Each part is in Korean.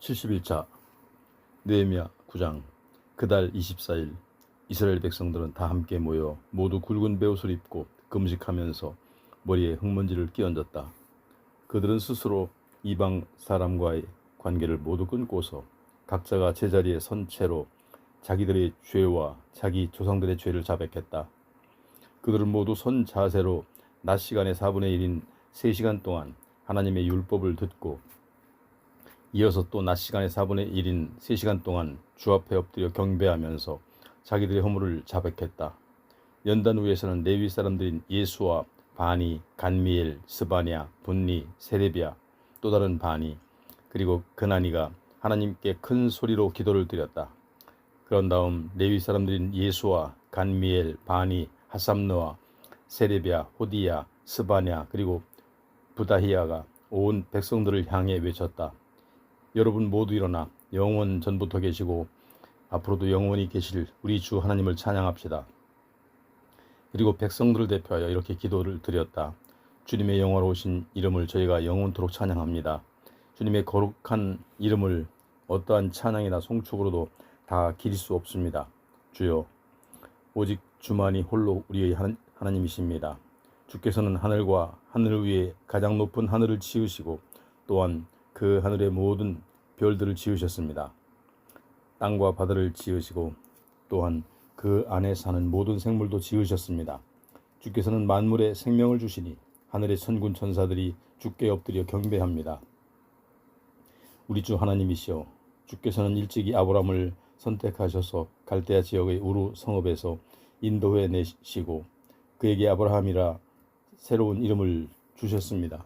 71차 느헤미야 9장. 그달 24일 이스라엘 백성들은 다 함께 모여 모두 굵은 베옷을 입고 금식하면서 머리에 흙먼지를 끼얹었다. 그들은 스스로 이방 사람과의 관계를 모두 끊고서 각자가 제자리에 선 채로 자기들의 죄와 자기 조상들의 죄를 자백했다. 그들은 모두 선 자세로 낮 시간의 4분의 1인 3시간 동안 하나님의 율법을 듣고 이어서 또 낮 시간의 4분의 1인 3시간 동안 주 앞에 엎드려 경배하면서 자기들의 허물을 자백했다. 연단 위에서는 레위 사람들인 예수와 바니, 간미엘, 스바냐, 분니, 세레비야, 또 다른 바니, 그리고 그나니가 하나님께 큰 소리로 기도를 드렸다. 그런 다음 레위 사람들인 예수와 간미엘, 바니, 하삼느와 세레비야, 호디야, 스바냐, 그리고 부다히야가 온 백성들을 향해 외쳤다. 여러분 모두 일어나 영원 전부터 계시고 앞으로도 영원히 계실 우리 주 하나님을 찬양합시다. 그리고 백성들을 대표하여 이렇게 기도를 드렸다. 주님의 영화로우신 이름을 저희가 영원토록 찬양합니다. 주님의 거룩한 이름을 어떠한 찬양이나 송축으로도 다 기릴 수 없습니다. 주여, 오직 주만이 홀로 우리의 하나님이십니다. 주께서는 하늘과 하늘 위에 가장 높은 하늘을 지으시고 또한 그 하늘의 모든 별들을 지으셨습니다. 땅과 바다를 지으시고 또한 그 안에 사는 모든 생물도 지으셨습니다. 주께서는 만물에 생명을 주시니 하늘의 천군 천사들이 주께 엎드려 경배합니다. 우리 주 하나님이시여, 주께서는 일찍이 아브라함을 선택하셔서 갈대아 지역의 우루 성읍에서 인도해 내시고 그에게 아브라함이라 새로운 이름을 주셨습니다.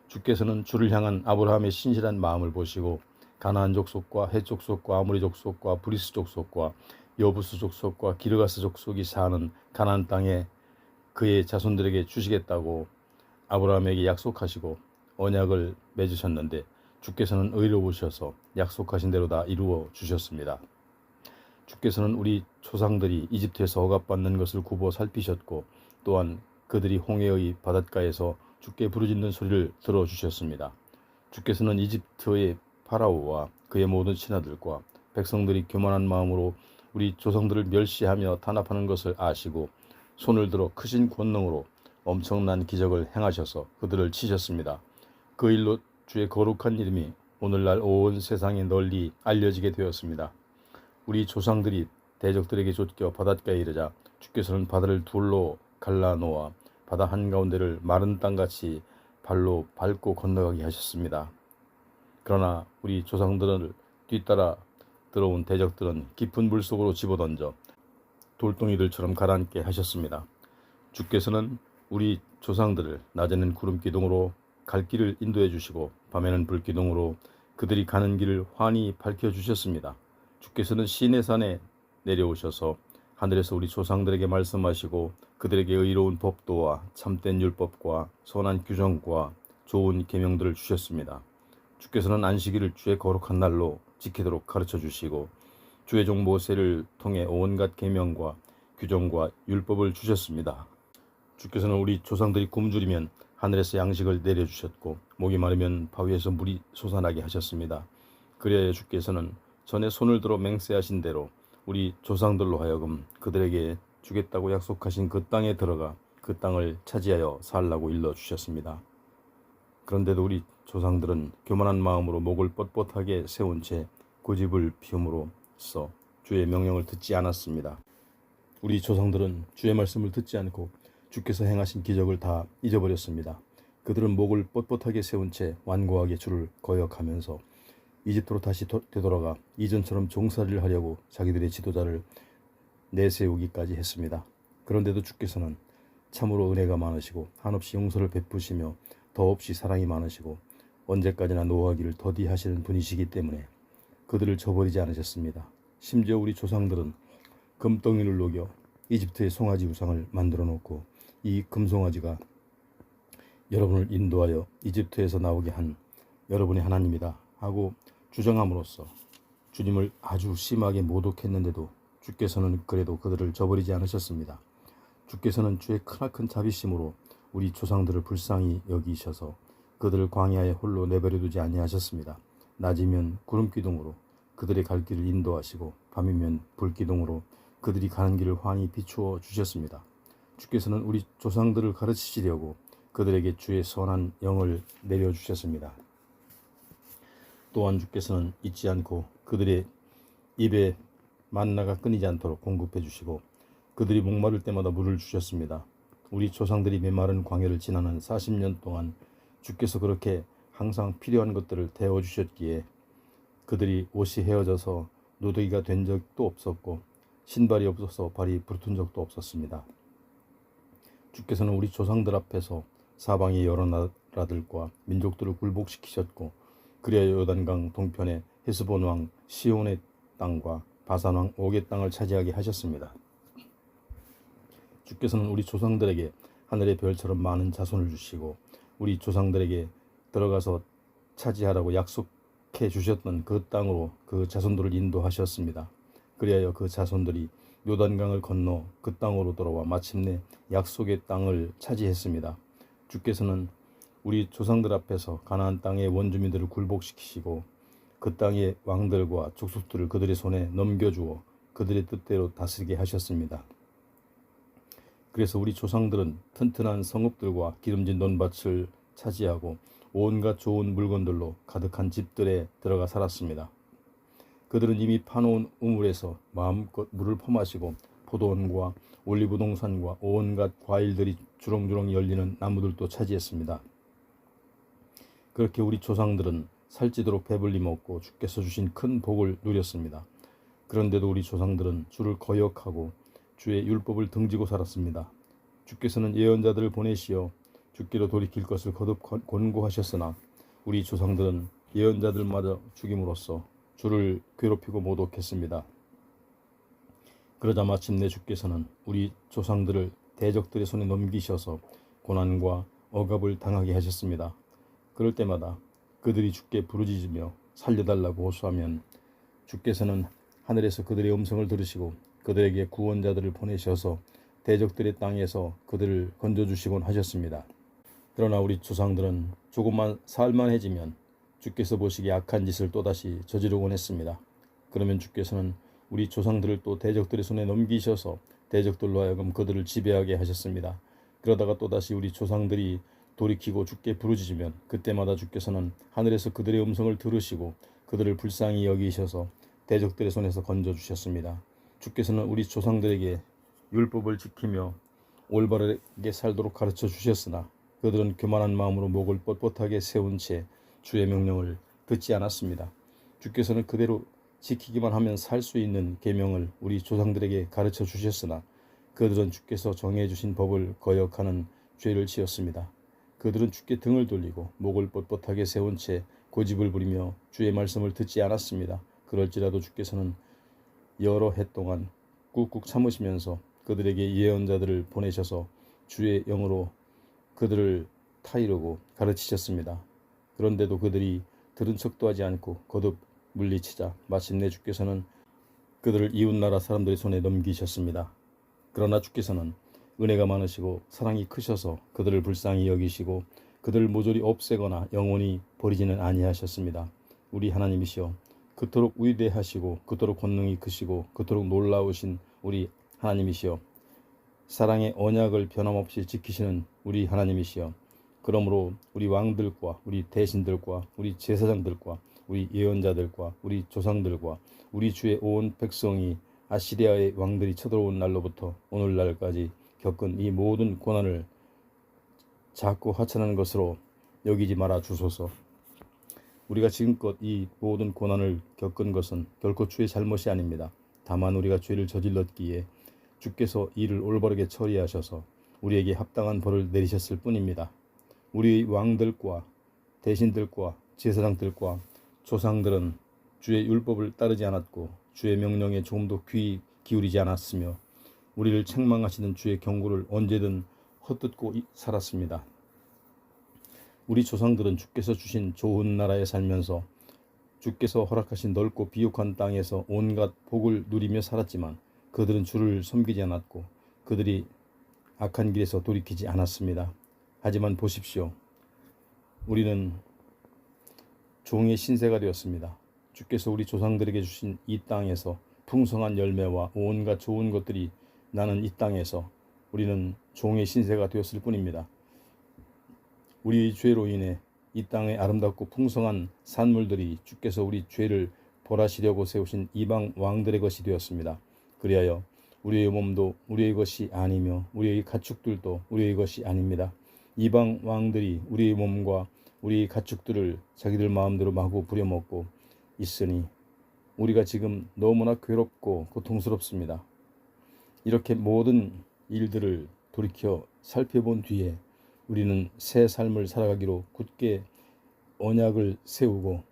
주께서는 주를 향한 아브라함의 신실한 마음을 보시고 가나안 족속과 헷 족속과 아모리 족속과 브리스 족속과 여부스 족속과 기르가스 족속이 사는 가나안 땅에 그의 자손들에게 주시겠다고 아브라함에게 약속하시고 언약을 맺으셨는데 주께서는 의로우셔서 약속하신 대로 다 이루어 주셨습니다. 주께서는 우리 조상들이 이집트에서 억압받는 것을 굽어 살피셨고 또한 그들이 홍해의 바닷가에서 주께 부르짖는 소리를 들어주셨습니다. 주께서는 이집트의 파라오와 그의 모든 신하들과 백성들이 교만한 마음으로 우리 조상들을 멸시하며 탄압하는 것을 아시고 손을 들어 크신 권능으로 엄청난 기적을 행하셔서 그들을 치셨습니다. 그 일로 주의 거룩한 이름이 오늘날 온 세상에 널리 알려지게 되었습니다. 우리 조상들이 대적들에게 쫓겨 바닷가에 이르자 주께서는 바다를 둘로 갈라놓아 바다 한가운데를 마른 땅같이 발로 밟고 건너가게 하셨습니다. 그러나 우리 조상들을 뒤따라 들어온 대적들은 깊은 물속으로 집어던져 돌덩이들처럼 가라앉게 하셨습니다. 주께서는 우리 조상들을 낮에는 구름 기둥으로 갈 길을 인도해 주시고 밤에는 불 기둥으로 그들이 가는 길을 환히 밝혀주셨습니다. 주께서는 시내산에 내려오셔서 하늘에서 우리 조상들에게 말씀하시고 그들에게 의로운 법도와 참된 율법과 선한 규정과 좋은 계명들을 주셨습니다. 주께서는 안식일을 주의 거룩한 날로 지키도록 가르쳐 주시고 주의 종 모세를 통해 온갖 계명과 규정과 율법을 주셨습니다. 주께서는 우리 조상들이 굶주리면 하늘에서 양식을 내려주셨고 목이 마르면 바위에서 물이 솟아나게 하셨습니다. 그리하여 주께서는 전에 손을 들어 맹세하신 대로 우리 조상들로 하여금 그들에게 주겠다고 약속하신 그 땅에 들어가 그 땅을 차지하여 살라고 일러주셨습니다. 그런데도 우리 조상들은 교만한 마음으로 목을 뻣뻣하게 세운 채 고집을 피움으로써 주의 명령을 듣지 않았습니다. 우리 조상들은 주의 말씀을 듣지 않고 주께서 행하신 기적을 다 잊어버렸습니다. 그들은 목을 뻣뻣하게 세운 채 완고하게 주를 거역하면서 이집트로 다시 되돌아가 이전처럼 종살이를 하려고 자기들의 지도자를 내세우기까지 했습니다. 그런데도 주께서는 참으로 은혜가 많으시고 한없이 용서를 베푸시며 더없이 사랑이 많으시고 언제까지나 노하기를 더디하시는 분이시기 때문에 그들을 저버리지 않으셨습니다. 심지어 우리 조상들은 금덩이를 녹여 이집트의 송아지 우상을 만들어 놓고 이 금송아지가 여러분을 인도하여 이집트에서 나오게 한 여러분의 하나님이다 하고 주장함으로써 주님을 아주 심하게 모독했는데도 주께서는 그래도 그들을 저버리지 않으셨습니다. 주께서는 주의 크나큰 자비심으로 우리 조상들을 불쌍히 여기셔서 그들을 광야에 홀로 내버려 두지 아니하셨습니다. 낮이면 구름 기둥으로 그들의 갈 길을 인도하시고 밤이면 불 기둥으로 그들이 가는 길을 환히 비추어 주셨습니다. 주께서는 우리 조상들을 가르치시려고 그들에게 주의 선한 영을 내려주셨습니다. 또한 주께서는 잊지 않고 그들의 입에 만나가 끊이지 않도록 공급해 주시고 그들이 목마를 때마다 물을 주셨습니다. 우리 조상들이 메마른 광야를 지나는 40년 동안 주께서 그렇게 항상 필요한 것들을 태워주셨기에 그들이 옷이 헤어져서 노더기가 된 적도 없었고 신발이 없어서 발이 부르튼 적도 없었습니다. 주께서는 우리 조상들 앞에서 사방의 여러 나라들과 민족들을 굴복시키셨고 그리하여 요단강 동편의 헤스본 왕 시온의 땅과 바산 왕 옥의 땅을 차지하게 하셨습니다. 주께서는 우리 조상들에게 하늘의 별처럼 많은 자손을 주시고 우리 조상들에게 들어가서 차지하라고 약속해 주셨던 그 땅으로 그 자손들을 인도하셨습니다. 그리하여 그 자손들이 요단강을 건너 그 땅으로 돌아와 마침내 약속의 땅을 차지했습니다. 주께서는 우리 조상들 앞에서 가나안 땅의 원주민들을 굴복시키시고 그 땅의 왕들과 족속들을 그들의 손에 넘겨주어 그들의 뜻대로 다스리게 하셨습니다. 그래서 우리 조상들은 튼튼한 성읍들과 기름진 논밭을 차지하고 온갖 좋은 물건들로 가득한 집들에 들어가 살았습니다. 그들은 이미 파놓은 우물에서 마음껏 물을 퍼마시고 포도원과 올리브 동산과 온갖 과일들이 주렁주렁 열리는 나무들도 차지했습니다. 그렇게 우리 조상들은 살찌도록 배불리 먹고 주께서 주신 큰 복을 누렸습니다. 그런데도 우리 조상들은 주를 거역하고 주의 율법을 등지고 살았습니다. 주께서는 예언자들을 보내시어 주께로 돌이킬 것을 거듭 권고하셨으나 우리 조상들은 예언자들마저 죽임으로써 주를 괴롭히고 모독했습니다. 그러자 마침내 주께서는 우리 조상들을 대적들의 손에 넘기셔서 고난과 억압을 당하게 하셨습니다. 그럴 때마다 그들이 주께 부르짖으며 살려달라고 호소하면 주께서는 하늘에서 그들의 음성을 들으시고 그들에게 구원자들을 보내셔서 대적들의 땅에서 그들을 건져주시곤 하셨습니다. 그러나 우리 조상들은 조금만 살만해지면 주께서 보시기에 악한 짓을 또다시 저지르곤 했습니다. 그러면 주께서는 우리 조상들을 또 대적들의 손에 넘기셔서 대적들로 하여금 그들을 지배하게 하셨습니다. 그러다가 또다시 우리 조상들이 돌이키고 주께 부르짖으면 그때마다 주께서는 하늘에서 그들의 음성을 들으시고 그들을 불쌍히 여기셔서 대적들의 손에서 건져주셨습니다. 주께서는 우리 조상들에게 율법을 지키며 올바르게 살도록 가르쳐 주셨으나 그들은 교만한 마음으로 목을 뻣뻣하게 세운 채 주의 명령을 듣지 않았습니다. 주께서는 그대로 지키기만 하면 살 수 있는 계명을 우리 조상들에게 가르쳐 주셨으나 그들은 주께서 정해 주신 법을 거역하는 죄를 지었습니다. 그들은 주께 등을 돌리고 목을 뻣뻣하게 세운 채 고집을 부리며 주의 말씀을 듣지 않았습니다. 그럴지라도 주께서는 여러 해 동안 꾹꾹 참으시면서 그들에게 예언자들을 보내셔서 주의 영으로 그들을 타이르고 가르치셨습니다. 그런데도 그들이 들은 척도 하지 않고 거듭 물리치자 마침내 주께서는 그들을 이웃나라 사람들의 손에 넘기셨습니다. 그러나 주께서는 은혜가 많으시고 사랑이 크셔서 그들을 불쌍히 여기시고 그들을 모조리 없애거나 영원히 버리지는 아니하셨습니다. 우리 하나님이시여 그토록 위대하시고 그토록 권능이 크시고 그토록 놀라우신 우리 하나님이시여 사랑의 언약을 변함없이 지키시는 우리 하나님이시여 그러므로 우리 왕들과 우리 대신들과 우리 제사장들과 우리 예언자들과 우리 조상들과 우리 주의 온 백성이 아시리아의 왕들이 쳐들어온 날로부터 오늘날까지 겪은 이 모든 고난을 작고 하찮은 것으로 여기지 말아 주소서. 우리가 지금껏 이 모든 고난을 겪은 것은 결코 주의 잘못이 아닙니다. 다만 우리가 죄를 저질렀기에 주께서 이를 올바르게 처리하셔서 우리에게 합당한 벌을 내리셨을 뿐입니다. 우리 왕들과 대신들과 제사장들과 조상들은 주의 율법을 따르지 않았고 주의 명령에 조금도 귀 기울이지 않았으며 우리를 책망하시는 주의 경고를 언제든 헛듣고 살았습니다. 우리 조상들은 주께서 주신 좋은 나라에 살면서 주께서 허락하신 넓고 비옥한 땅에서 온갖 복을 누리며 살았지만 그들은 주를 섬기지 않았고 그들이 악한 길에서 돌이키지 않았습니다. 하지만 보십시오. 우리는 종의 신세가 되었습니다. 주께서 우리 조상들에게 주신 이 땅에서 풍성한 열매와 온갖 좋은 것들이 나는 이 땅에서 우리는 종의 신세가 되었을 뿐입니다. 우리의 죄로 인해 이 땅의 아름답고 풍성한 산물들이 주께서 우리 죄를 벌하시려고 세우신 이방 왕들의 것이 되었습니다. 그리하여 우리의 몸도 우리의 것이 아니며 우리의 가축들도 우리의 것이 아닙니다. 이방 왕들이 우리의 몸과 우리의 가축들을 자기들 마음대로 마구 부려먹고 있으니 우리가 지금 너무나 괴롭고 고통스럽습니다. 이렇게 모든 일들을 돌이켜 살펴본 뒤에 우리는 새 삶을 살아가기로 굳게 언약을 세우고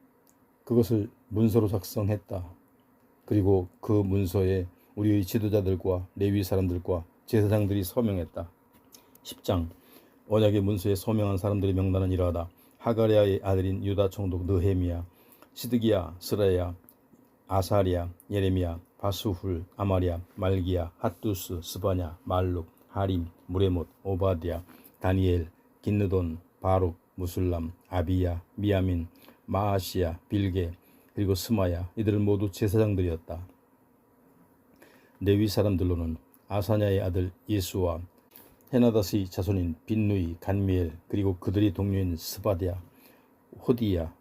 그것을 문서로 작성했다. 그리고 그 문서에 우리의 지도자들과 레위 사람들과 제사장들이 서명했다. 10장 언약의 문서에 서명한 사람들의 명단은 이러하다. 하가랴의 아들인 유다 총독 느헤미야, 시드기야, 스라야, 아사랴, 예레미야, 바수훌, 아마랴, 말기야, 핫두스, 스바냐, 말룩, 하림, 무레못, 오바드야, 다니엘, 긴느돈, 바룩, 무술람, 아비야, 미야민, 마아시야, 빌게, 그리고 스마야. 이들은 모두 제사장들이었다. 레위 사람들로는 아사냐의 아들 예수와 헤나다스의 자손인 빈누이, 간미엘, 그리고 그들의 동료인 스바드야, 호디야,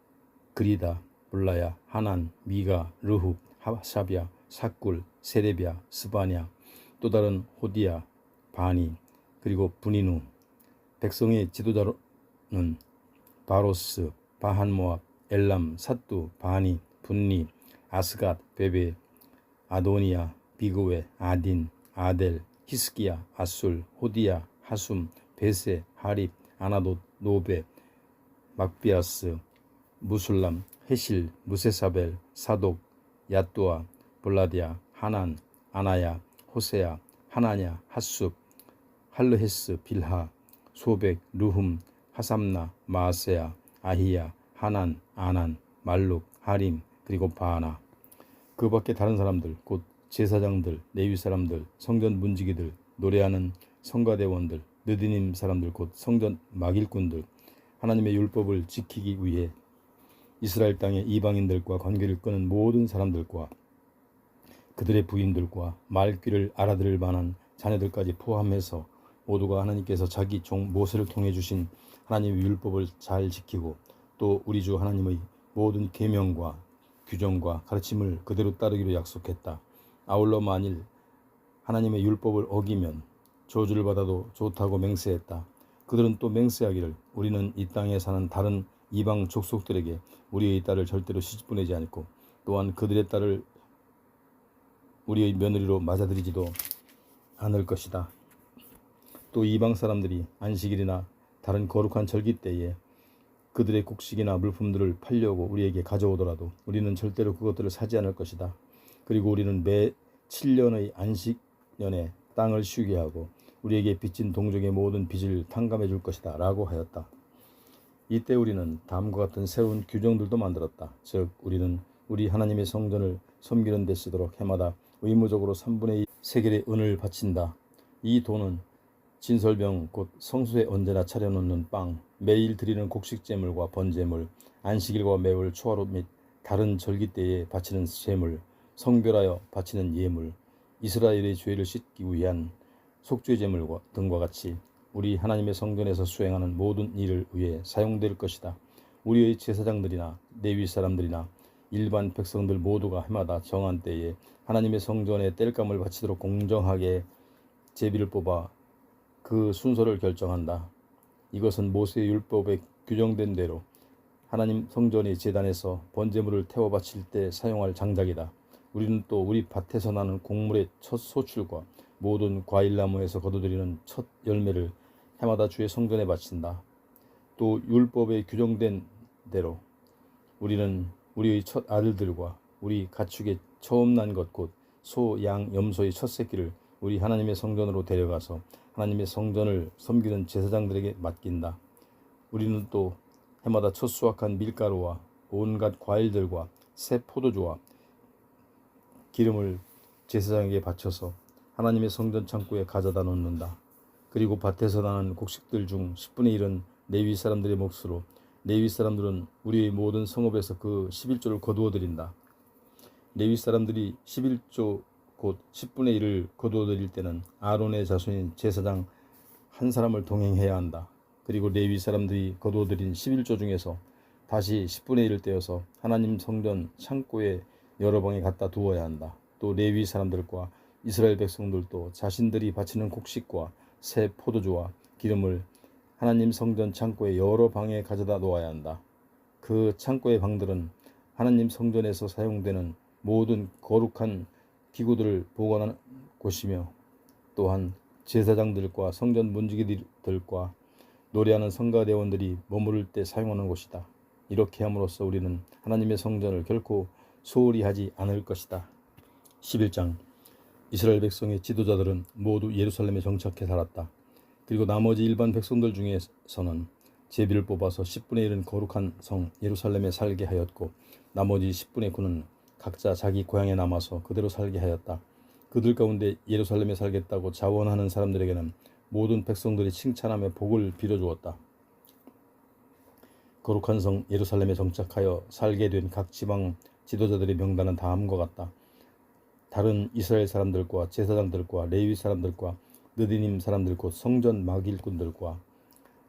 그리다, 블라야, 하난, 미가, 르훅, 하삽야, 사꿀, 세레비야, 스바냐, 또 다른 호디야, 바니, 그리고 분이누. 백성의 지도자로는 바로스, 바한모압, 엘람, 사뚜, 바니, 분니, 아스갓, 베베, 아도니야, 비그웨, 아딘, 아델, 히스기야, 아술, 호디야, 하숨, 베세, 하립, 아나돗, 노베, 막비아스, 무술람, 헤실, 무세사벨, 사독, 야뚜아, 볼라디아, 하난, 아나야, 호세야, 하나냐, 핫숲, 할르헤스, 빌하, 소백, 르훔, 하삼나, 마아세야, 아히야, 하난, 아난, 말룩, 하림, 그리고 바나. 그 밖에 다른 사람들, 곧 제사장들, 레위 사람들, 성전 문지기들, 노래하는 성가대원들, 느디님 사람들, 곧 성전 막일꾼들, 하나님의 율법을 지키기 위해 이스라엘 땅의 이방인들과 관계를 끄는 모든 사람들과 그들의 부인들과 말귀를 알아들을 만한 자녀들까지 포함해서 모두가 하나님께서 자기 종 모세를 통해 주신 하나님의 율법을 잘 지키고 또 우리 주 하나님의 모든 계명과 규정과 가르침을 그대로 따르기로 약속했다. 아울러 만일 하나님의 율법을 어기면 저주를 받아도 좋다고 맹세했다. 그들은 또 맹세하기를 우리는 이 땅에 사는 다른 이방 족속들에게 우리의 딸을 절대로 시집보내지 않고 또한 그들의 딸을 우리의 며느리로 맞아들이지도 않을 것이다. 또 이방 사람들이 안식일이나 다른 거룩한 절기 때에 그들의 곡식이나 물품들을 팔려고 우리에게 가져오더라도 우리는 절대로 그것들을 사지 않을 것이다. 그리고 우리는 매 7년의 안식년에 땅을 쉬게 하고 우리에게 빚진 동족의 모든 빚을 탕감해 줄 것이다 라고 하였다. 이때 우리는 다음과 같은 새로운 규정들도 만들었다. 즉 우리는 우리 하나님의 성전을 섬기는 데 쓰도록 해마다 의무적으로 3분의 2 세겔의 은을 바친다. 이 돈은 진설병 곧 성소에 언제나 차려놓는 빵, 매일 드리는 곡식제물과 번제물, 안식일과 매월 초하루 및 다른 절기 때에 바치는 제물, 성별하여 바치는 예물, 이스라엘의 죄를 씻기 위한 속죄제물과 등과 같이 우리 하나님의 성전에서 수행하는 모든 일을 위해 사용될 것이다. 우리의 제사장들이나 레위 사람들이나 일반 백성들 모두가 해마다 정한 때에 하나님의 성전에 땔감을 바치도록 공정하게 제비를 뽑아 그 순서를 결정한다. 이것은 모세의 율법에 규정된 대로 하나님 성전의 제단에서 번제물을 태워 바칠 때 사용할 장작이다. 우리는 또 우리 밭에서 나는 곡물의 첫 소출과 모든 과일나무에서 거두드리는 첫 열매를 해마다 주의 성전에 바친다. 또 율법에 규정된 대로 우리는 우리의 첫 아들들과 우리 가축의 처음 난 것 곧 소, 양, 염소의 첫 새끼를 우리 하나님의 성전으로 데려가서 하나님의 성전을 섬기는 제사장들에게 맡긴다. 우리는 또 해마다 첫 수확한 밀가루와 온갖 과일들과 새 포도주와 기름을 제사장에게 바쳐서 하나님의 성전 창고에 가져다 놓는다. 그리고 밭에서 나는 곡식들 중 10분의 1은 레위 사람들의 몫으로 레위 사람들은 우리의 모든 성읍에서 그 11조를 거두어 드린다. 레위 사람들이 11조 곧 10분의 1을 거두어 드릴 때는 아론의 자손인 제사장 한 사람을 동행해야 한다. 그리고 레위 사람들이 거두어 드린 11조 중에서 다시 10분의 1을 떼어서 하나님 성전 창고에 여러 방에 갖다 두어야 한다. 또 레위 사람들과 이스라엘 백성들도 자신들이 바치는 곡식과 새 포도주와 기름을 하나님 성전 창고에 여러 방에 가져다 놓아야 한다. 그 창고의 방들은 하나님 성전에서 사용되는 모든 거룩한 기구들을 보관하는 곳이며 또한 제사장들과 성전 문지기들과 노래하는 성가대원들이 머무를 때 사용하는 곳이다. 이렇게 함으로써 우리는 하나님의 성전을 결코 소홀히 하지 않을 것이다. 11장 이스라엘 백성의 지도자들은 모두 예루살렘에 정착해 살았다. 그리고 나머지 일반 백성들 중에서는 제비를 뽑아서 10분의 1은 거룩한 성 예루살렘에 살게 하였고 나머지 10분의 9는 각자 자기 고향에 남아서 그대로 살게 하였다. 그들 가운데 예루살렘에 살겠다고 자원하는 사람들에게는 모든 백성들이 칭찬하며 복을 빌어주었다. 거룩한 성 예루살렘에 정착하여 살게 된 각 지방 지도자들의 명단은 다음과 같다. 다른 이스라엘 사람들과 제사장들과 레위 사람들과 느디님 사람들 곧 성전 막일꾼들과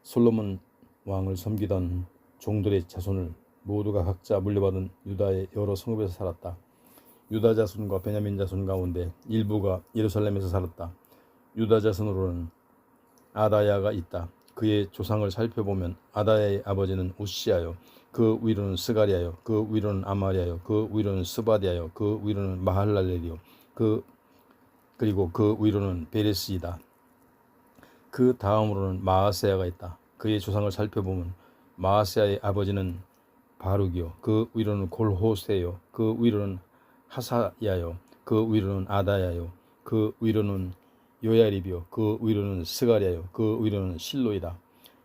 솔로몬 왕을 섬기던 종들의 자손을 모두가 각자 물려받은 유다의 여러 성읍에서 살았다. 유다 자손과 베냐민 자손 가운데 일부가 예루살렘에서 살았다. 유다 자손으로는 아다야가 있다. 그의 조상을 살펴보면 아다야의 아버지는 우시아요. 그 위로는 스가리아요. 그 위로는 아마리아요. 그 위로는 스바디아요. 그 위로는 마할랄렐이요. 그리고 그 위로는 베레스이다. 그 다음으로는 마아세야가 있다. 그의 조상을 살펴보면 마아세야의 아버지는 바룩이요. 그 위로는 골호세요. 그 위로는 하사야요. 그 위로는 아다야요. 그 위로는 요야립이요. 그 위로는 스가리아요. 그 위로는 실로이다.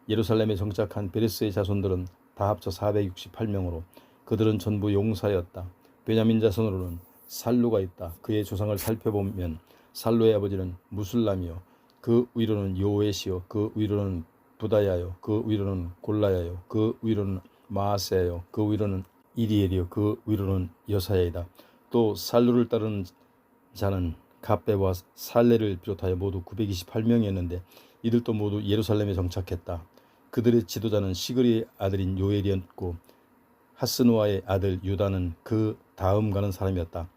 예루살렘에 정착한 베레스의 자손들은 다 합쳐 468명으로 그들은 전부 용사였다. 베냐민 자손으로는 살루가 있다. 그의 조상을 살펴보면 살루의 아버지는 무술람이요. 그 위로는 요엣이요. 그 위로는 부다야요. 그 위로는 골라야요. 그 위로는 마아세야요. 그 위로는 이리엘이요. 그 위로는 여사야이다. 또 살루를 따르는 자는 갑배와 살레를 비롯하여 모두 928명이었는데 이들도 모두 예루살렘에 정착했다. 그들의 지도자는 시그리의 아들인 요엘이었고 하스누아의 아들 유다는 그 다음 가는 사람이었다.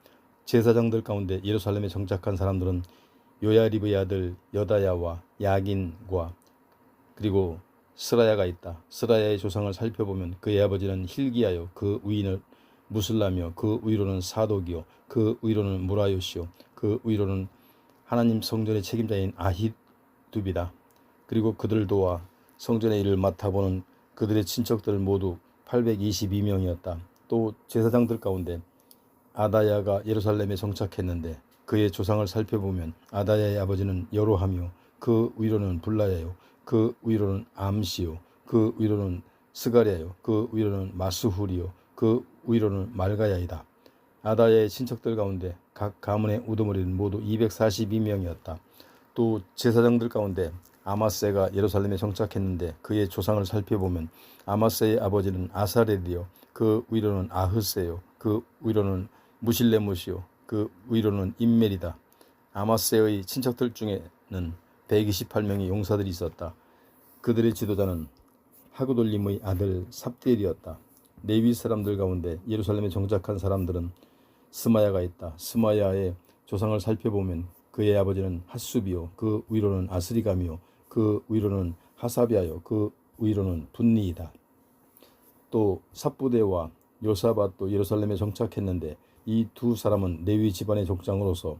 제사장들 가운데 예루살렘에 정착한 사람들은 요야립의 아들 여다야와 야긴과 그리고 스라야가 있다. 스라야의 조상을 살펴보면 그의 아버지는 힐기야요. 그 위는 무슬람이요. 그 위로는 사독이요. 그 위로는 무라요시요. 그 위로는 하나님 성전의 책임자인 아히두비다. 그리고 그들을 도와 성전의 일을 맡아보는 그들의 친척들 모두 822명이었다. 또 제사장들 가운데 아다야가 예루살렘에 정착했는데 그의 조상을 살펴보면 아다야의 아버지는 여로함이요. 그 위로는 불라야요. 그 위로는 암시요. 그 위로는 스가랴요. 그 위로는 마스훌이요. 그 위로는 말가야이다. 아다야의 친척들 가운데 각 가문의 우두머리는 모두 242명이었다. 또 제사장들 가운데 아마세가 예루살렘에 정착했는데 그의 조상을 살펴보면 아마세의 아버지는 아사렐이요. 그 위로는 아흐세요. 그 위로는 무실레무시요. 그 위로는 임멜이다. 아마세의 친척들 중에는 128명의 용사들이 있었다. 그들의 지도자는 하그돌림의 아들 삽디엘이었다. 레위 사람들 가운데 예루살렘에 정착한 사람들은 스마야가 있다. 스마야의 조상을 살펴보면 그의 아버지는 핫수비요. 그 위로는 아스리감이요. 그 위로는 하사비아요. 그 위로는 분니이다. 또 삽부대와 요사밧도 예루살렘에 정착했는데 이 두 사람은 레위 집안의 족장으로서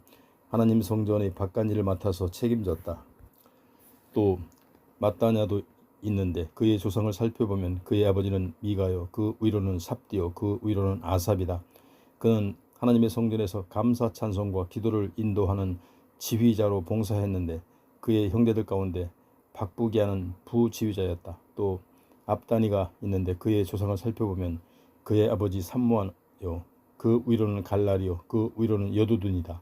하나님 성전의 바깥일을 맡아서 책임졌다. 또 마따냐도 있는데 그의 조상을 살펴보면 그의 아버지는 미가요. 그 위로는 삽디요. 그 위로는 아삽이다. 그는 하나님의 성전에서 감사 찬송과 기도를 인도하는 지휘자로 봉사했는데 그의 형제들 가운데 박부기하는 부지휘자였다. 또 압다니가 있는데 그의 조상을 살펴보면 그의 아버지 삼모아요. 그 위로는 갈라리요. 그 위로는 여두둔이다.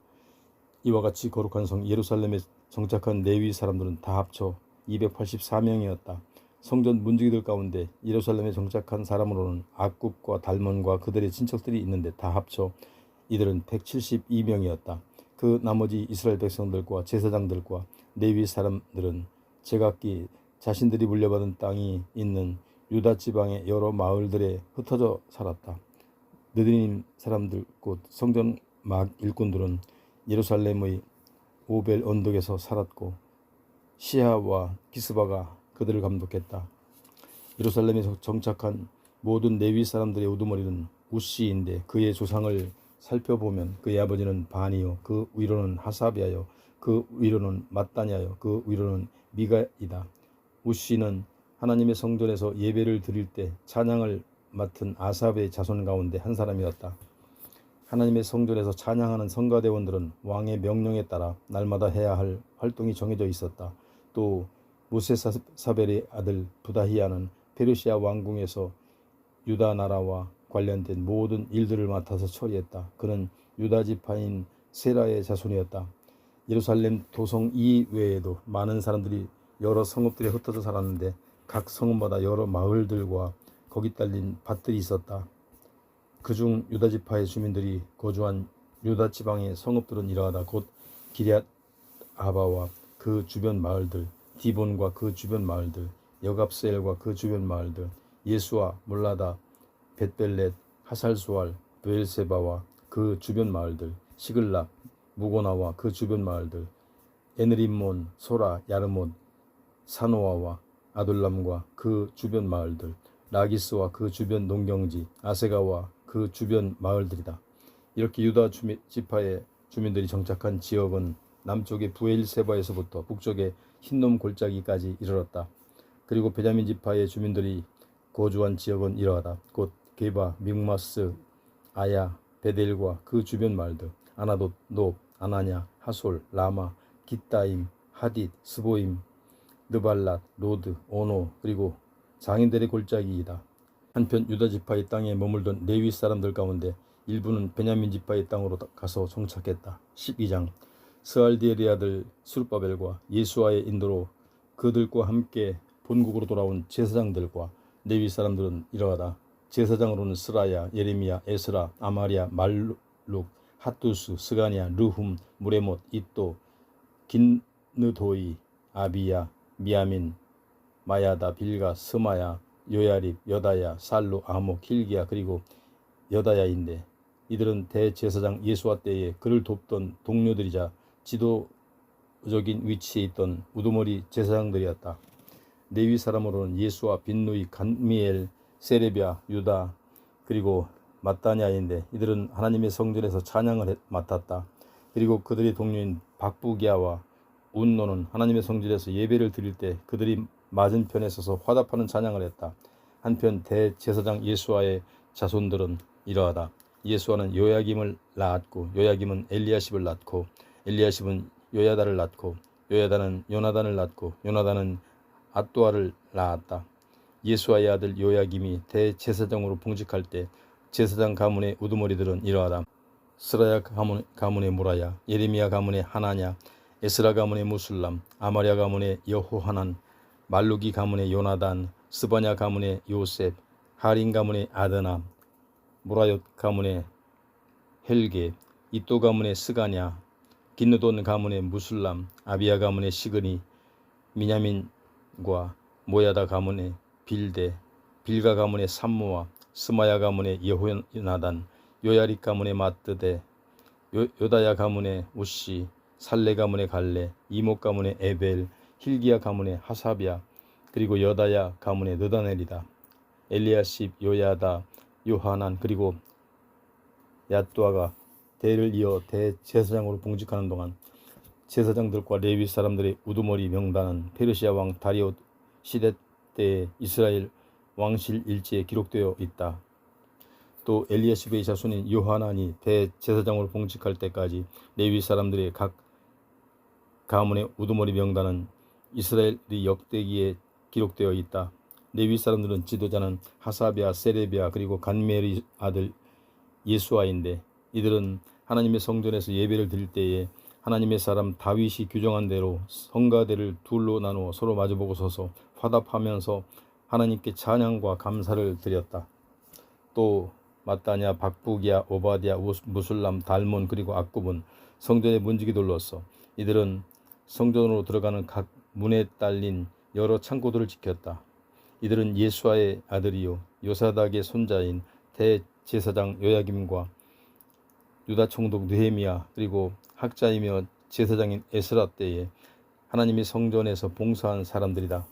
이와 같이 거룩한 성 예루살렘에 정착한 레위 사람들은 다 합쳐 284명이었다. 성전 문지기들 가운데 예루살렘에 정착한 사람으로는 악굽과 달몬과 그들의 친척들이 있는데 다 합쳐 이들은 172명이었다. 그 나머지 이스라엘 백성들과 제사장들과 레위 사람들은 제각기 자신들이 물려받은 땅이 있는 유다 지방의 여러 마을들에 흩어져 살았다. 느디님 사람들 곧 성전 막 일꾼들은 예루살렘의 오벨 언덕에서 살았고 시하와 기스바가 그들을 감독했다. 예루살렘에서 정착한 모든 레위 사람들의 우두머리는 우시인데 그의 조상을 살펴보면 그의 아버지는 바니요 그 위로는 하사비아요 그 위로는 mat단야요 그 위로는 미가이다. 우시는 하나님의 성전에서 예배를 드릴 때 찬양을 맡은 아삽의 자손 가운데 한 사람이었다. 하나님의 성전에서 찬양하는 성가대원들은 왕의 명령에 따라 날마다 해야 할 활동이 정해져 있었다. 또 무세사벨의 아들 부다히야는 페르시아 왕궁에서 유다 나라와 관련된 모든 일들을 맡아서 처리했다. 그는 유다 지파인 세라의 자손이었다. 예루살렘 도성 이외에도 많은 사람들이 여러 성읍들에 흩어져 살았는데 각 성읍마다 여러 마을들과 거기 딸린 밭들이 있었다. 그중 유다 지파의 주민들이 거주한 유다 지방의 성읍들은 이러하다. 곧 기럇 아바와 그 주변 마을들, 디본과 그 주변 마을들, 여갑스엘과 그 주변 마을들, 예수와 몰라다, 벳벨렛, 하살수알, 브엘세바와 그 주변 마을들, 시글락, 무고나와 그 주변 마을들, 에느림몬, 소라, 야르몬, 사노아와 아둘람과 그 주변 마을들, 라기스와 그 주변 농경지, 아세가와 그 주변 마을들이다. 이렇게 유다 지파의 주민들이 정착한 지역은 남쪽의 부엘세바에서부터 북쪽의 흰놈 골짜기까지 이르렀다. 그리고 베냐민 지파의 주민들이 거주한 지역은 이러하다. 곧 게바, 믹마스, 아야, 베델과 그 주변 마을들, 아나돗, 높, 아나냐, 하솔, 라마, 기따임, 하딧, 스보임, 느발랏, 로드, 오노, 그리고 장인들의 골짜기이다. 한편 유다 지파의 땅에 머물던 레위 사람들 가운데 일부는 베냐민 지파의 땅으로 가서 정착했다. 12장 스알디엘의 아들 스룹바벨과 예수아의 인도로 그들과 함께 본국으로 돌아온 제사장들과 레위 사람들은 이러하다. 제사장으로는 스라야, 예레미야, 에스라, 아마리아, 말룩, 핫두스, 스가냐, 르훔, 무레못, 이또, 긴느도이, 아비야, 미야민, 마야다, 빌가, 스마야, 요야립, 여다야, 살루, 아목, 힐기야 그리고 여다야인데 이들은 대제사장 예수아 때에 그를 돕던 동료들이자 지도적인 위치에 있던 우두머리 제사장들이었다. 레위 사람으로는 예수아, 빈누이, 간미엘, 세레비아, 유다 그리고 mat단야인데 이들은 하나님의 성전에서 찬양을 맡았다. 그리고 그들의 동료인 박부기야와 운노는 하나님의 성전에서 예배를 드릴 때 그들이 맞은편에 서서 화답하는 찬양을 했다. 한편 대제사장 예수아의 자손들은 이러하다. 예수아는 요야김을 낳았고 요야김은 엘리야십을 낳고 엘리야십은 요야다를 낳고 요야다는 요나단을 낳고 요나단은 앗도아를 낳았다. 예수아의 아들 요야김이 대제사장으로 봉직할 때 제사장 가문의 우두머리들은 이러하다. 스라야 가문의 무라야, 예레미야 가문의 하나냐, 에스라 가문의 무술람, 아마랴 가문의 여호하난, 말루기 가문의 요나단, 스바냐 가문의 요셉, 하린 가문의 아드나, 무라옅 가문의 헬게, 이또 가문의 스가냐, 긴느돈 가문의 무술람, 아비야 가문의 시그니, 미냐민과 모야다 가문의 빌데, 빌가 가문의 삼무와 스마야 가문의 여호나단, 요야릭 가문의 마뜨데, 요다야 가문의 우시, 살레 가문의 갈레, 이목 가문의 에벨, 힐기야 가문의 하사비야, 그리고 여다야 가문의 느다넬이다. 엘리야십, 요야다, 요하난 그리고 얏두아가 대를 이어 대제사장으로 봉직하는 동안 제사장들과 레위 사람들의 우두머리 명단은 페르시아 왕 다리오 시대 때의 이스라엘 왕실 일지에 기록되어 있다. 또 엘리야십의 자손인 요하난이 대제사장으로 봉직할 때까지 레위 사람들의 각 가문의 우두머리 명단은 이스라엘의 역대기에 기록되어 있다. 레위 사람들은 지도자는 하사비아, 세레비아 그리고 간멜의 아들 예수아인데 이들은 하나님의 성전에서 예배를 드릴 때에 하나님의 사람 다윗이 규정한 대로 성가대를 둘로 나누어 서로 마주보고 서서 화답하면서 하나님께 찬양과 감사를 드렸다. 또 마따냐, 박부기야, 오바디야, 무술람, 달몬 그리고 악굽은 성전의 문지기들로서 이들은 성전으로 들어가는 각 문에 딸린 여러 창고들을 지켰다. 이들은 예수아의 아들이요 요사닥의 손자인 대제사장 요야김과 유다 총독 느헤미야 그리고 학자이며 제사장인 에스라 때에 하나님의 성전에서 봉사한 사람들이다.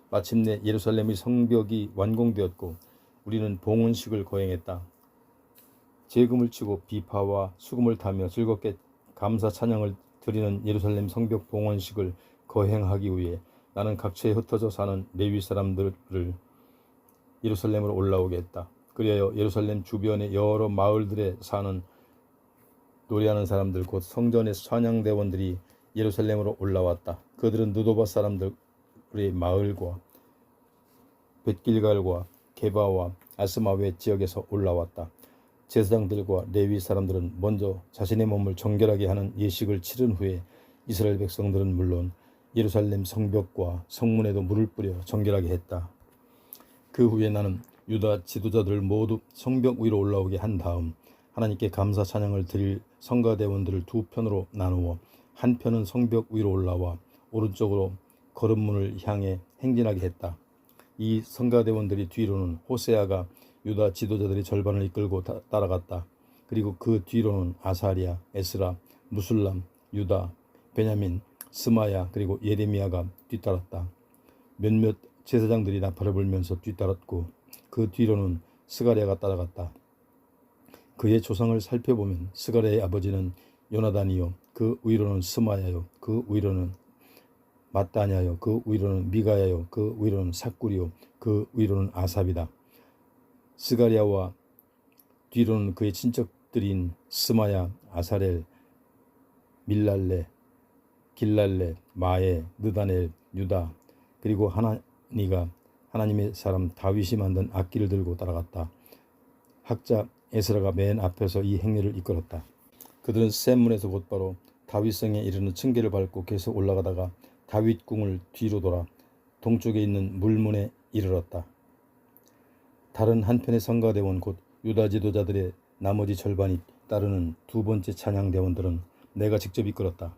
마침내 예루살렘의 성벽이 완공되었고 우리는 봉헌식을 거행했다. 제금을 치고 비파와 수금을 타며 즐겁게 감사 찬양을 드리는 예루살렘 성벽 봉헌식을 거행하기 위해 나는 각처에 흩어져 사는 레위 사람들을 예루살렘으로 올라오게 했다. 그리하여 예루살렘 주변의 여러 마을들에 사는 노래하는 사람들 곧 성전의 찬양대원들이 예루살렘으로 올라왔다. 그들은 느도바 사람들의 마을과 벳길갈과 게바와 아스마웨 지역에서 올라왔다. 제사장들과 레위 사람들은 먼저 자신의 몸을 정결하게 하는 예식을 치른 후에 이스라엘 백성들은 물론 예루살렘 성벽과 성문에도 물을 뿌려 정결하게 했다. 그 후에 나는 유다 지도자들을 모두 성벽 위로 올라오게 한 다음 하나님께 감사 찬양을 드릴 성가대원들을 두 편으로 나누어 한 편은 성벽 위로 올라와 오른쪽으로 거름문을 향해 행진하게 했다. 이 성가대원들이 뒤로는 호세아가 유다 지도자들의 절반을 이끌고 따라갔다. 그리고 그 뒤로는 아사리아, 에스라, 무술람, 유다, 베냐민, 스마야 그리고 예레미야가 뒤따랐다. 몇몇 제사장들이 나팔을 불면서 뒤따랐고 그 뒤로는 스가랴가 따라갔다. 그의 조상을 살펴보면 스가랴의 아버지는 요나단이요 그 위로는 스마야요 그 위로는 마따냐요 그 위로는 미가야요 그 위로는 삭구리요 그 위로는 아삽이다. 스가랴와 뒤로는 그의 친척들인 스마야, 아사렐, 밀랄레, 길랄레, 마에, 느다넬, 유다 그리고 하나니가 하나님의 사람 다윗이 만든 악기를 들고 따라갔다. 학자 에스라가 맨 앞에서 이 행렬을 이끌었다. 그들은 샘문에서 곧바로 다윗성에 이르는 층계를 밟고 계속 올라가다가 다윗궁을 뒤로 돌아 동쪽에 있는 물문에 이르렀다. 다른 한편의 성가대원 곧 유다 지도자들의 나머지 절반이 따르는 두 번째 찬양대원들은 내가 직접 이끌었다.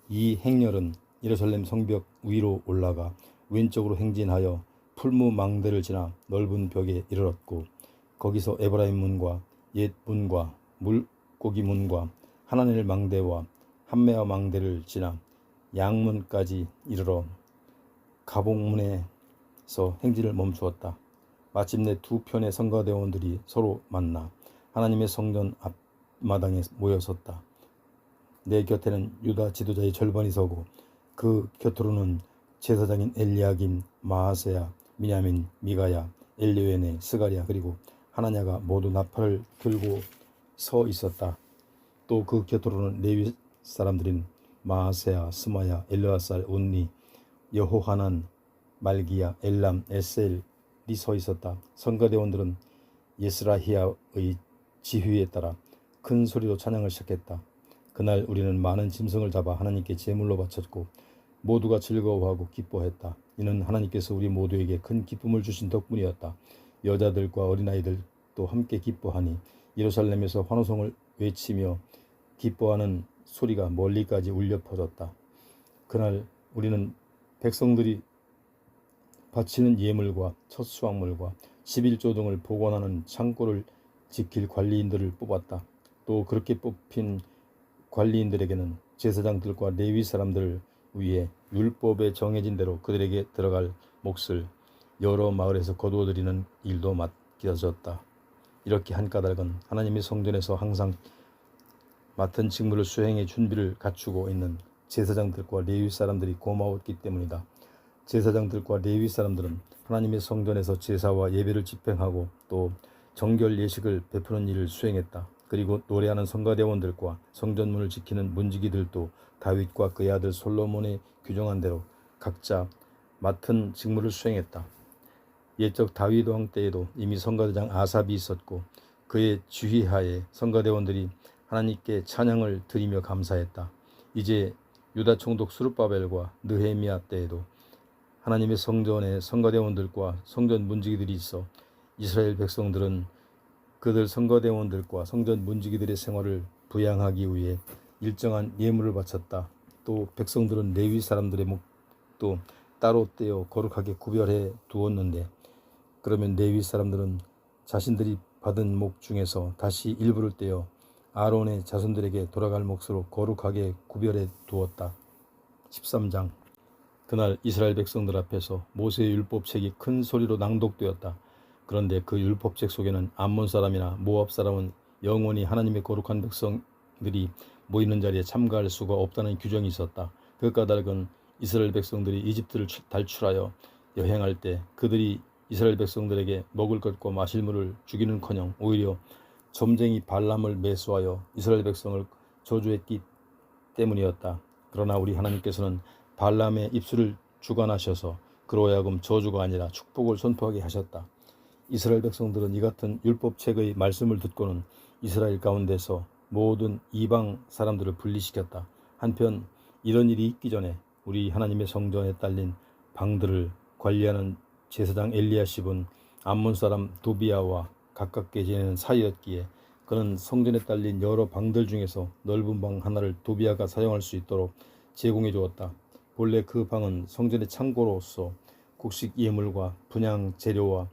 이 행렬은 예루살렘 성벽 위로 올라가 왼쪽으로 행진하여 풀무망대를 지나 넓은 벽에 이르렀고 거기서 에브라임 문과 옛 문과 물고기 문과 하나넬 망대와 함메아 망대를 지나 양문까지 이르러 가복문에서 행진을 멈추었다. 마침내 두 편의 성가대원들이 서로 만나 하나님의 성전 앞마당에 모여섰다. 내 곁에는 유다 지도자의 절반이 서고 그 곁으로는 제사장인 엘리야김, 마하세야, 미냐민, 미가야, 엘리웨네, 스가랴 그리고 하나냐가 모두 나팔을 들고 서 있었다. 또 그 곁으로는 레위 사람들인 마하세야, 스마야, 엘르아살, 운니, 여호하난, 말기야, 엘람, 에셀이 서 있었다. 성가대원들은 예스라히야의 지휘에 따라 큰 소리로 찬양을 시작했다. 그날 우리는 많은 짐승을 잡아 하나님께 제물로 바쳤고 모두가 즐거워하고 기뻐했다. 이는 하나님께서 우리 모두에게 큰 기쁨을 주신 덕분이었다. 여자들과 어린아이들도 함께 기뻐하니 예루살렘에서 환호성을 외치며 기뻐하는 소리가 멀리까지 울려 퍼졌다. 그날 우리는 백성들이 바치는 예물과 첫 수확물과 11조 등을 보관하는 창고를 지킬 관리인들을 뽑았다. 또 그렇게 뽑힌 관리인들에게는 제사장들과 레위 사람들을 위해 율법에 정해진 대로 그들에게 들어갈 몫을 여러 마을에서 거두어들이는 일도 맡겨졌다. 이렇게 한 까닭은 하나님의 성전에서 항상 맡은 직무를 수행해 준비를 갖추고 있는 제사장들과 레위 사람들이 고마웠기 때문이다. 제사장들과 레위 사람들은 하나님의 성전에서 제사와 예배를 집행하고 또 정결 예식을 베푸는 일을 수행했다. 그리고 노래하는 성가대원들과 성전문을 지키는 문지기들도 다윗과 그의 아들 솔로몬의 규정한 대로 각자 맡은 직무를 수행했다. 옛적 다윗 왕 때에도 이미 성가대장 아삽이 있었고 그의 지휘하에 성가대원들이 하나님께 찬양을 드리며 감사했다. 이제 유다 총독 스룹바벨과 느헤미야 때에도 하나님의 성전에 성가대원들과 성전 문지기들이 있어 이스라엘 백성들은 그들 성가대원들과 성전 문지기들의 생활을 부양하기 위해 일정한 예물을 바쳤다. 또 백성들은 레위 사람들의 목도 따로 떼어 거룩하게 구별해 두었는데, 그러면 레위 사람들은 자신들이 받은 목 중에서 다시 일부를 떼어 아론의 자손들에게 돌아갈 몫으로 거룩하게 구별해 두었다. 13장. 그날 이스라엘 백성들 앞에서 모세의 율법책이 큰 소리로 낭독되었다. 그런데 그 율법책 속에는 암몬 사람이나 모압 사람은 영원히 하나님의 거룩한 백성들이 모이는 자리에 참가할 수가 없다는 규정이 있었다. 그 까닭은 이스라엘 백성들이 이집트를 탈출하여 여행할 때 그들이 이스라엘 백성들에게 먹을 것과 마실 물을 주기는커녕 오히려 점쟁이 발람을 매수하여 이스라엘 백성을 저주했기 때문이었다. 그러나 우리 하나님께서는 발람의 입술을 주관하셔서 그로 하여금 저주가 아니라 축복을 선포하게 하셨다. 이스라엘 백성들은 이 같은 율법책의 말씀을 듣고는 이스라엘 가운데서 모든 이방 사람들을 분리시켰다. 한편 이런 일이 있기 전에 우리 하나님의 성전에 딸린 방들을 관리하는 제사장 엘리야십은 암몬 사람 도비아와 가깝게 지내는 사이였기에 그는 성전에 딸린 여러 방들 중에서 넓은 방 하나를 도비아가 사용할 수 있도록 제공해 주었다. 본래 그 방은 성전의 창고로서 곡식 예물과 분향 재료와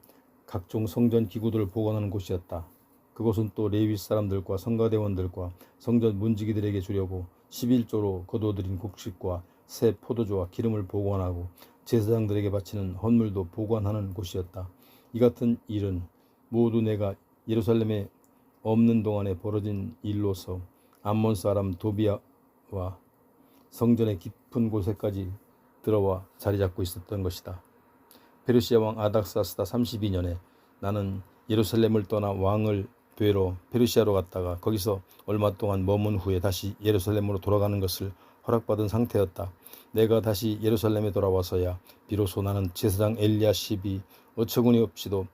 각종 성전 기구들을 보관하는 곳이었다. 그곳은 또 레위 사람들과 성가대원들과 성전 문지기들에게 주려고 11조로 거두어들인 곡식과 새 포도주와 기름을 보관하고 제사장들에게 바치는 헌물도 보관하는 곳이었다. 이 같은 일은 모두 내가 예루살렘에 없는 동안에 벌어진 일로서 암몬 사람 도비아와 성전의 깊은 곳에까지 들어와 자리 잡고 있었던 것이다. 페르시아 왕 아닥사스다 32년에 나는 예루살렘을 떠나 왕을 뵈러 페르시아로 갔다가 거기서 얼마 동안 머문 후에 다시 예루살렘으로 돌아가는 것을 허락받은 상태였다. 내가 다시 예루살렘에 돌아와서야 비로소 나는 제사장 엘리야십이 어처구니 없이도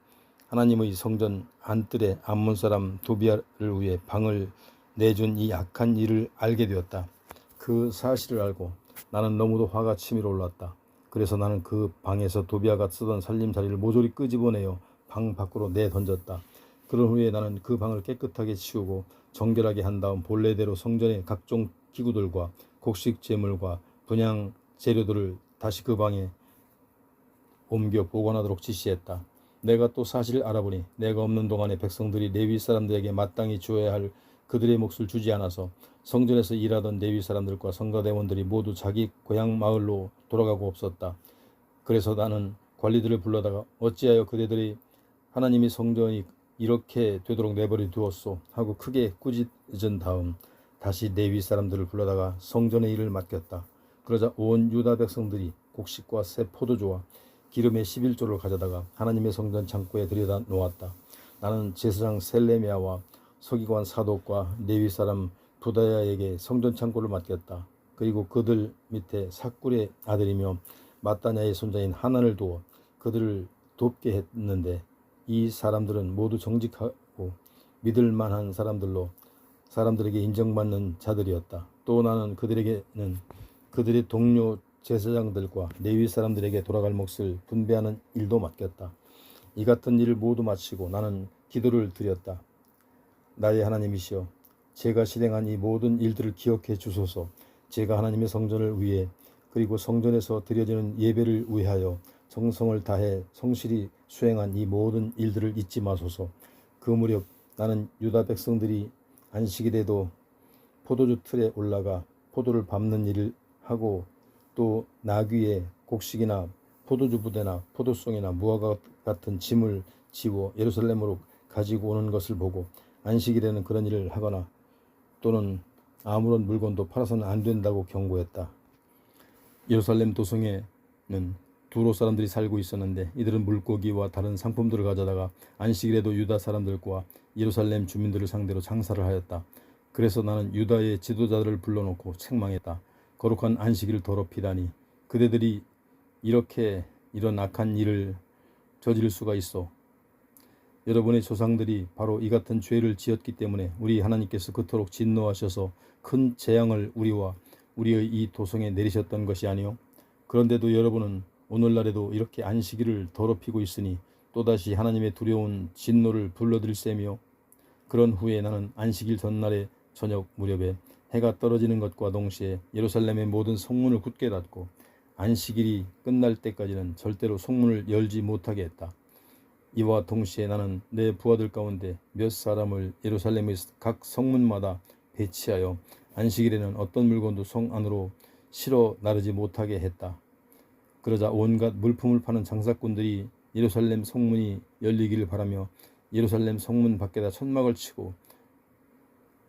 하나님의 성전 안뜰에 암몬 사람 도비아를 위해 방을 내준 이 악한 일을 알게 되었다. 그 사실을 알고 나는 너무도 화가 치밀어 올랐다. 그래서 나는 그 방에서 도비아가 쓰던 살림살이를 모조리 끄집어내어 방 밖으로 내던졌다. 그런 후에 나는 그 방을 깨끗하게 치우고 정결하게 한 다음 본래대로 성전의 각종 기구들과 곡식 제물과 분향 재료들을 다시 그 방에 옮겨 보관하도록 지시했다. 내가 또 사실을 알아보니 내가 없는 동안에 백성들이 레위 사람들에게 마땅히 주어야 할 그들의 몫을 주지 않아서 성전에서 일하던 레위 사람들과 성가대원들이 모두 자기 고향 마을로 돌아가고 없었다. 그래서 나는 관리들을 불러다가 어찌하여 그대들이 하나님의 성전이 이렇게 되도록 내버려 두었소 하고 크게 꾸짖은 다음 다시 레위 사람들을 불러다가 성전의 일을 맡겼다. 그러자 온 유다 백성들이 곡식과 새 포도주와 기름의 11조를 가져다가 하나님의 성전 창고에 들여다 놓았다. 나는 제사장 셀레미야와 서기관 사독과 레위 사람 부다야에게 성전 창고를 맡겼다. 그리고 그들 밑에 삭굴의 아들이며 마따냐의 손자인 하난을 두어 그들을 돕게 했는데 이 사람들은 모두 정직하고 믿을 만한 사람들에게 인정받는 자들이었다. 또 나는 그들에게는 그들의 동료 제사장들과 레위 사람들에게 돌아갈 몫을 분배하는 일도 맡겼다. 이 같은 일을 모두 마치고 나는 기도를 드렸다. 나의 하나님이시여, 제가 실행한 이 모든 일들을 기억해 주소서. 제가 하나님의 성전을 위해 그리고 성전에서 드려지는 예배를 위하여 정성을 다해 성실히 수행한 이 모든 일들을 잊지 마소서. 그 무렵 나는 유다 백성들이 안식일에도 포도주 틀에 올라가 포도를 밟는 일을 하고 또 나귀에 곡식이나 포도주 부대나 포도송이나 무화과 같은 짐을 지워 예루살렘으로 가지고 오는 것을 보고 안식일에는 그런 일을 하거나 또는 아무런 물건도 팔아서는 안 된다고 경고했다. 예루살렘 도성에는 두로 사람들이 살고 있었는데 이들은 물고기와 다른 상품들을 가져다가 안식일에도 유다 사람들과 예루살렘 주민들을 상대로 장사를 하였다. 그래서 나는 유다의 지도자들을 불러놓고 책망했다. 거룩한 안식일을 더럽히다니 그대들이 이렇게 이런 악한 일을 저지를 수가 있어. 여러분의 조상들이 바로 이 같은 죄를 지었기 때문에 우리 하나님께서 그토록 진노하셔서 큰 재앙을 우리와 우리의 이 도성에 내리셨던 것이 아니요. 그런데도 여러분은 오늘날에도 이렇게 안식일을 더럽히고 있으니 또다시 하나님의 두려운 진노를 불러들일세며 그런 후에 나는 안식일 전날의 저녁 무렵에 해가 떨어지는 것과 동시에 예루살렘의 모든 성문을 굳게 닫고 안식일이 끝날 때까지는 절대로 성문을 열지 못하게 했다. 이와 동시에 나는 내 부하들 가운데 몇 사람을 예루살렘의 각 성문마다 배치하여 안식일에는 어떤 물건도 성 안으로 실어 나르지 못하게 했다. 그러자 온갖 물품을 파는 장사꾼들이 예루살렘 성문이 열리기를 바라며 예루살렘 성문 밖에다 천막을 치고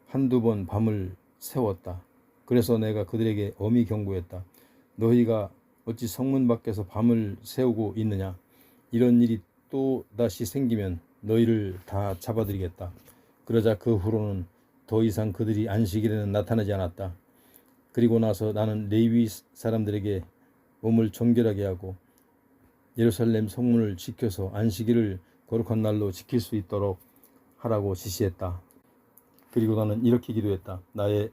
한두 번 밤을 세웠다. 그래서 내가 그들에게 엄히 경고했다. 너희가 어찌 성문 밖에서 밤을 세우고 있느냐? 이런 일이 또 다시 생기면 너희를 다 잡아들이겠다. 그러자 그 후로는 더 이상 그들이 안식일에는 나타나지 않았다. 그리고 나서 나는 레위 사람들에게 몸을 정결하게 하고 예루살렘 성문을 지켜서 안식일을 거룩한 날로 지킬 수 있도록 하라고 지시했다. 그리고 나는 이렇게 기도했다. 나의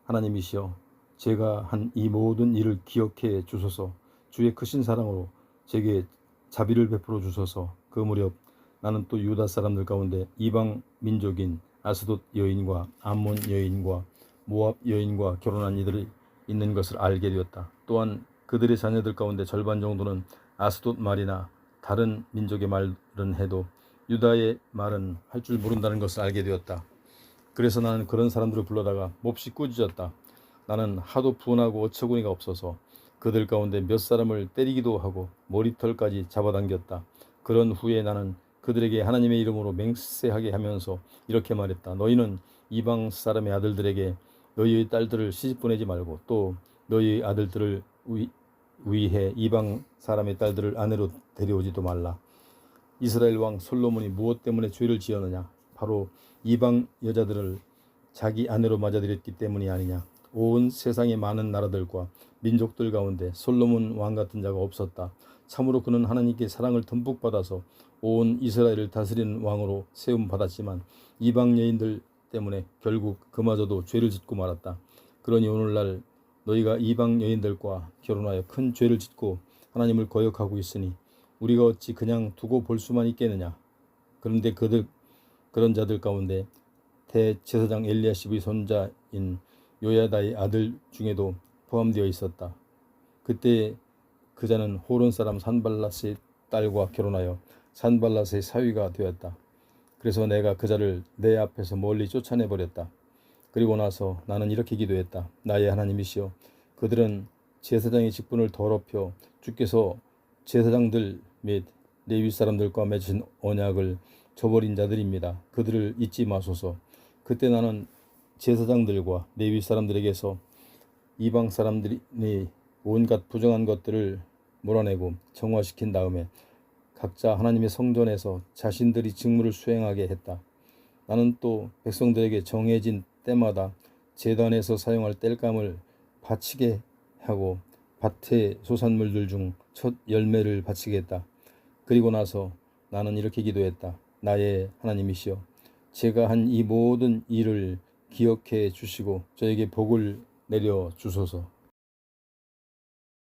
하나님이시여, 제가 한 이 모든 일을 기억해 주소서. 주의 크신 사랑으로 제게 자비를 베풀어 주소서. 그 무렵 나는 또 유다 사람들 가운데 이방 민족인 아스돗 여인과 암몬 여인과 모압 여인과 결혼한 이들이 있는 것을 알게 되었다. 또한 그들의 자녀들 가운데 절반 정도는 아스돗 말이나 다른 민족의 말은 해도 유다의 말은 할 줄 모른다는 것을 알게 되었다. 그래서 나는 그런 사람들을 불러다가 몹시 꾸짖었다. 나는 하도 분하고 어처구니가 없어서 그들 가운데 몇 사람을 때리기도 하고 머리털까지 잡아당겼다. 그런 후에 나는 그들에게 하나님의 이름으로 맹세하게 하면서 이렇게 말했다. 너희는 이방 사람의 아들들에게 너희의 딸들을 시집 보내지 말고 또 너희의 아들들을 위해 이방 사람의 딸들을 아내로 데려오지도 말라. 이스라엘 왕 솔로몬이 무엇 때문에 죄를 지었느냐? 바로 이방 여자들을 자기 아내로 맞아들였기 때문이 아니냐. 온 세상의 많은 나라들과 민족들 가운데 솔로몬 왕 같은 자가 없었다. 참으로 그는 하나님께 사랑을 듬뿍 받아서 온 이스라엘을 다스리는 왕으로 세움 받았지만 이방 여인들 때문에 결국 그마저도 죄를 짓고 말았다. 그러니 오늘날 너희가 이방 여인들과 결혼하여 큰 죄를 짓고 하나님을 거역하고 있으니 우리가 어찌 그냥 두고 볼 수만 있겠느냐. 그런데 그런 자들 가운데 대제사장 엘리야십의 손자인 요야다의 아들 중에도 포함되어 있었다. 그때 그자는 호론 사람 산발랏의 딸과 결혼하여 산발랏의 사위가 되었다. 그래서 내가 그자를 내 앞에서 멀리 쫓아내버렸다. 그리고 나서 나는 이렇게 기도했다. 나의 하나님이시여, 그들은 제사장의 직분을 더럽혀 주께서 제사장들 및 레위 사람들과 맺은 언약을 저버린 자들입니다. 그들을 잊지 마소서. 그때 나는 제사장들과 레위 사람들에게서 이방 사람들이 온갖 부정한 것들을 몰아내고 정화시킨 다음에 각자 하나님의 성전에서 자신들이 직무를 수행하게 했다. 나는 또 백성들에게 정해진 때마다 제단에서 사용할 땔감을 바치게 하고 밭의 소산물들 중 첫 열매를 바치게 했다. 그리고 나서 나는 이렇게 기도했다. 나의 하나님이시여, 제가 한 이 모든 일을 기억해 주시고 저에게 복을 내려 주소서.